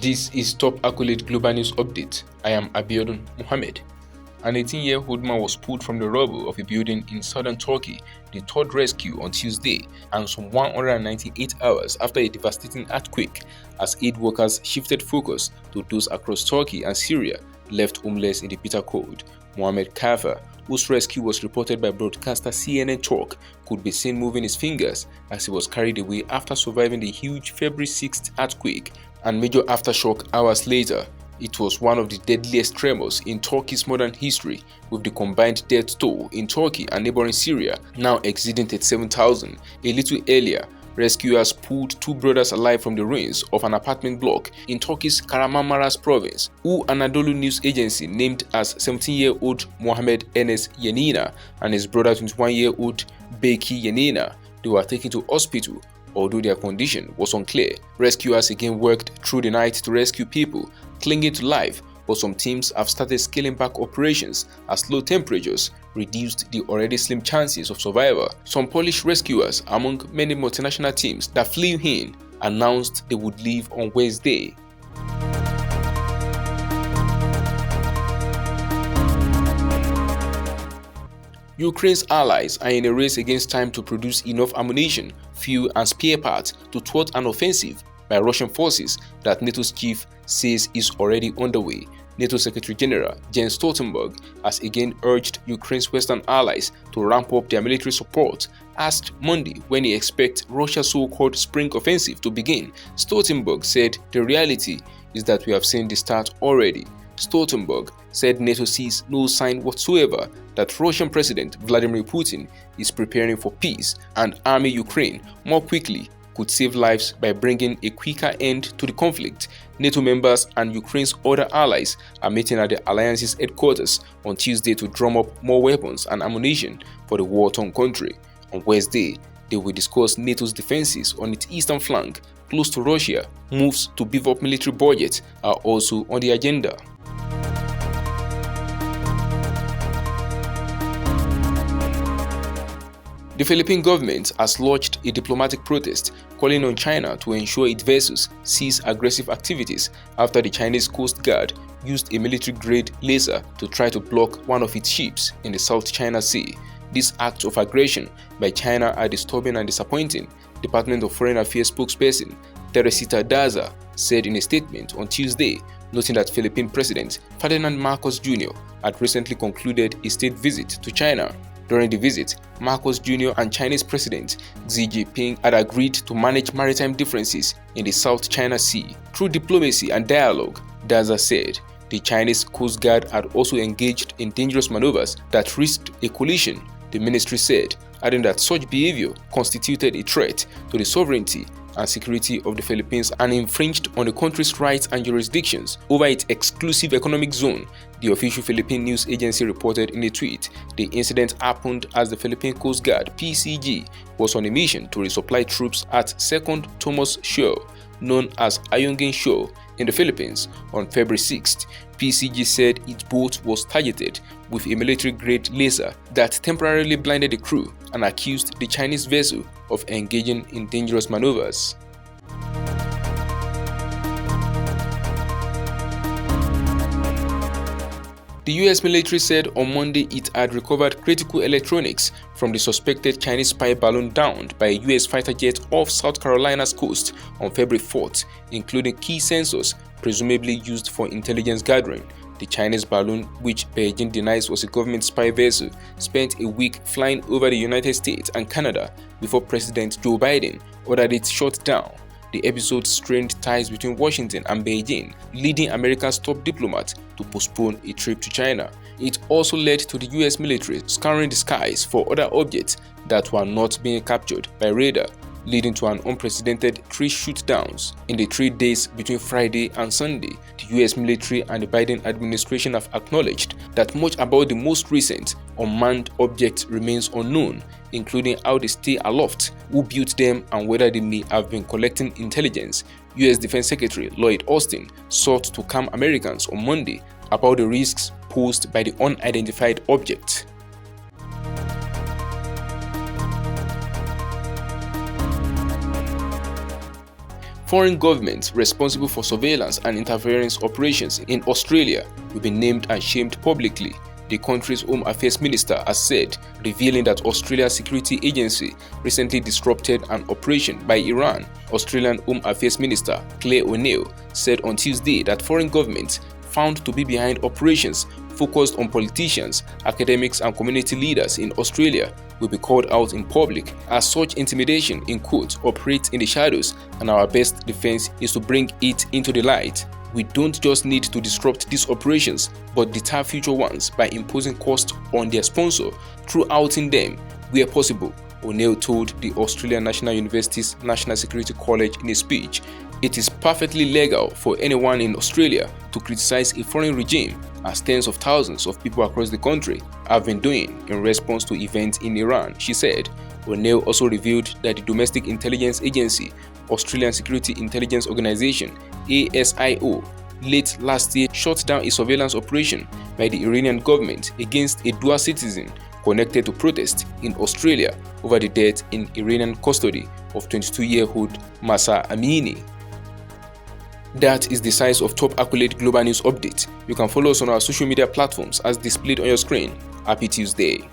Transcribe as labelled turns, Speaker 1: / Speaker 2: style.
Speaker 1: This is Top Accolade Global News Update. I am Abiodun Mohammed. An 18-year-old man was pulled from the rubble of a building in southern Turkey, the third rescue on Tuesday, and some 198 hours after a devastating earthquake, as aid workers shifted focus to those across Turkey and Syria left homeless in the bitter cold. Mohammed Kaffer, whose rescue was reported by broadcaster CNN Turk, could be seen moving his fingers as he was carried away after surviving the huge February 6th earthquake and major aftershock hours later. It was one of the deadliest tremors in Turkey's modern history, with the combined death toll in Turkey and neighboring Syria now exceeding 37,000. A little earlier, rescuers pulled two brothers alive from the ruins of an apartment block in Turkey's Kahramanmaraş province, who Anadolu News Agency named as 17-year-old Mohammed Enes Yenina and his brother 21-year-old Beki Yenina. They were taken to hospital, although their condition was unclear. Rescuers again worked through the night to rescue people clinging to life, but some teams have started scaling back operations as low temperatures reduced the already slim chances of survival. Some Polish rescuers, among many multinational teams that flew in, announced they would leave on Wednesday. Ukraine's allies are in a race against time to produce enough ammunition, fuel and spare parts to thwart an offensive by Russian forces that NATO's chief says is already underway. NATO Secretary General Jens Stoltenberg has again urged Ukraine's Western allies to ramp up their military support. Asked Monday when he expects Russia's so-called spring offensive to begin, Stoltenberg said the reality is that we have seen the start already. Stoltenberg said NATO sees no sign whatsoever that Russian President Vladimir Putin is preparing for peace, and arming Ukraine more quickly could save lives by bringing a quicker end to the conflict. NATO members and Ukraine's other allies are meeting at the alliance's headquarters on Tuesday to drum up more weapons and ammunition for the war-torn country. On Wednesday, they will discuss NATO's defenses on its eastern flank close to Russia. Moves to beef up military budgets are also on the agenda. The Philippine government has launched a diplomatic protest calling on China to ensure its vessels cease aggressive activities after the Chinese Coast Guard used a military-grade laser to try to block one of its ships in the South China Sea. These acts of aggression by China are disturbing and disappointing, Department of Foreign Affairs spokesperson Teresita Daza said in a statement on Tuesday, noting that Philippine President Ferdinand Marcos Jr. had recently concluded a state visit to China. During the visit, Marcos Jr. and Chinese President Xi Jinping had agreed to manage maritime differences in the South China Sea through diplomacy and dialogue, Daza said. The Chinese Coast Guard had also engaged in dangerous maneuvers that risked a collision, the ministry said, adding that such behavior constituted a threat to the sovereignty and security of the Philippines and infringed on the country's rights and jurisdictions over its exclusive economic zone, the official Philippine news agency reported in a tweet. The incident happened as the Philippine Coast Guard (PCG) was on a mission to resupply troops at 2nd Thomas Shoal, known as Ayungin Shoal, in the Philippines on February 6th. PCG said its boat was targeted with a military-grade laser that temporarily blinded the crew and accused the Chinese vessel of engaging in dangerous maneuvers. The US military said on Monday it had recovered critical electronics from the suspected Chinese spy balloon downed by a US fighter jet off South Carolina's coast on February 4th, including key sensors presumably used for intelligence gathering. The Chinese balloon, which Beijing denies was a government spy vessel, spent a week flying over the United States and Canada before President Joe Biden ordered it shut down. The episode strained ties between Washington and Beijing, leading America's top diplomat to postpone a trip to China. It also led to the US military scouring the skies for other objects that were not being captured by radar, leading to an unprecedented 3 shootdowns in the 3 days between Friday and Sunday. The US military and the Biden administration have acknowledged that much about the most recent unmanned objects remains unknown, including how they stay aloft, who built them, and whether they may have been collecting intelligence. US Defense Secretary Lloyd Austin sought to calm Americans on Monday about the risks posed by the unidentified object. Foreign governments responsible for surveillance and interference operations in Australia will be named and shamed publicly, the country's Home Affairs Minister has said, revealing that Australia's security agency recently disrupted an operation by Iran. Australian Home Affairs Minister Claire O'Neill said on Tuesday that foreign governments found to be behind operations focused on politicians, academics and community leaders in Australia will be called out in public, as such intimidation in quotes operates in the shadows, and our best defense is to bring it into the light. We don't just need to disrupt these operations, but deter future ones by imposing costs on their sponsor through outing them where possible, O'Neill told the Australian National University's National Security College in a speech. It is perfectly legal for anyone in Australia to criticize a foreign regime, as tens of thousands of people across the country have been doing in response to events in Iran, she said. O'Neill also revealed that the domestic intelligence agency, Australian Security Intelligence Organisation (ASIO), late last year shut down a surveillance operation by the Iranian government against a dual citizen connected to protests in Australia over the death in Iranian custody of 22-year-old Mahsa Amini. That is the size of top accolade global news update. You can follow us on our social media platforms as displayed on your screen. Happy Tuesday.